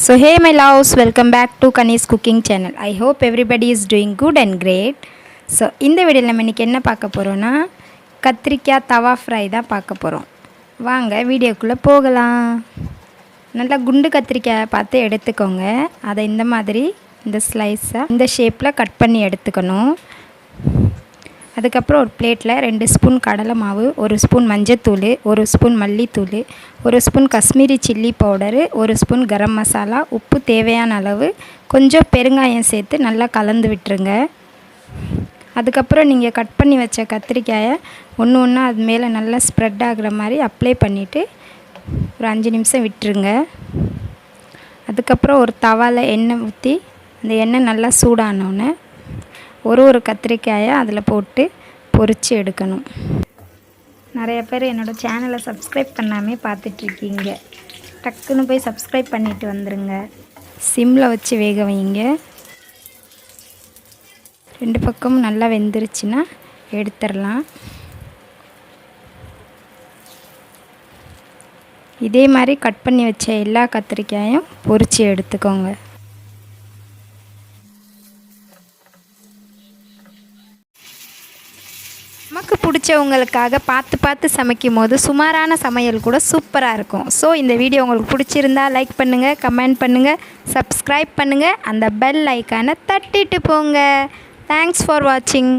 So hey my loves, welcome back to Kani's cooking channel. I hope everybody is doing good and great. So இந்த வீடியோவில் நம்ம இன்றைக்கி என்ன பார்க்க போகிறோன்னா கத்திரிக்காய் தவா ஃப்ரை தான் பார்க்க போகிறோம். வாங்க வீடியோக்குள்ளே போகலாம். நல்லா குண்டு கத்திரிக்காயை பார்த்து எடுத்துக்கோங்க. அதை இந்த மாதிரி இந்த ஸ்லைஸாக இந்த ஷேப்பில் கட் பண்ணி எடுத்துக்கணும். அதுக்கப்புறம் ஒரு பிளேட்டில் 2 ஸ்பூன் கடலை மாவு, 1 ஸ்பூன் மஞ்சத்தூள், 1 ஸ்பூன் மல்லித்தூள், 1 spoon Kashmiri chilli powder, 1 spoon garam masala, உப்பு தேவையான அளவு, கொஞ்சம் பெருங்காயம் சேர்த்து நல்லா கலந்து விட்டுருங்க. அதுக்கப்புறம் நீங்கள் கட் பண்ணி வச்ச கத்திரிக்காயை ஒன்று ஒன்றா அது மேலே நல்லா ஸ்ப்ரெட் ஆகிற மாதிரி அப்ளை பண்ணிவிட்டு ஒரு 5 நிமிஷம் விட்டுருங்க. அதுக்கப்புறம் ஒரு தவாவில் எண்ணெய் ஊற்றி அந்த எண்ணெய் நல்லா சூடானோன்னே ஒரு கத்திரிக்காயை அதில் போட்டு பொரித்து எடுக்கணும். நிறைய பேர் என்னோடய சேனலை சப்ஸ்கிரைப் பண்ணாமல் பார்த்துட்ருக்கீங்க. டக்குன்னு போய் சப்ஸ்கிரைப் பண்ணிவிட்டு வந்துடுங்க. சிம்மில் வச்சு வேக வைங்க. 2 பக்கமும் நல்லா வெந்துருச்சுன்னா எடுத்துடலாம். இதே மாதிரி கட் பண்ணி வச்ச எல்லா கத்திரிக்காயும் பொரித்து எடுத்துக்கோங்க. நமக்கு பிடிச்சவங்களுக்காக பார்த்து சமைக்கும் போது சுமாரான சமையல் கூட சூப்பராக இருக்கும். ஸோ இந்த வீடியோ உங்களுக்கு பிடிச்சிருந்தா லைக் பண்ணுங்கள், கமெண்ட் பண்ணுங்கள், சப்ஸ்கிரைப் பண்ணுங்கள், அந்த பெல் ஐக்கானை தட்டிட்டு போங்க. தேங்க்ஸ் ஃபார் வாட்சிங்.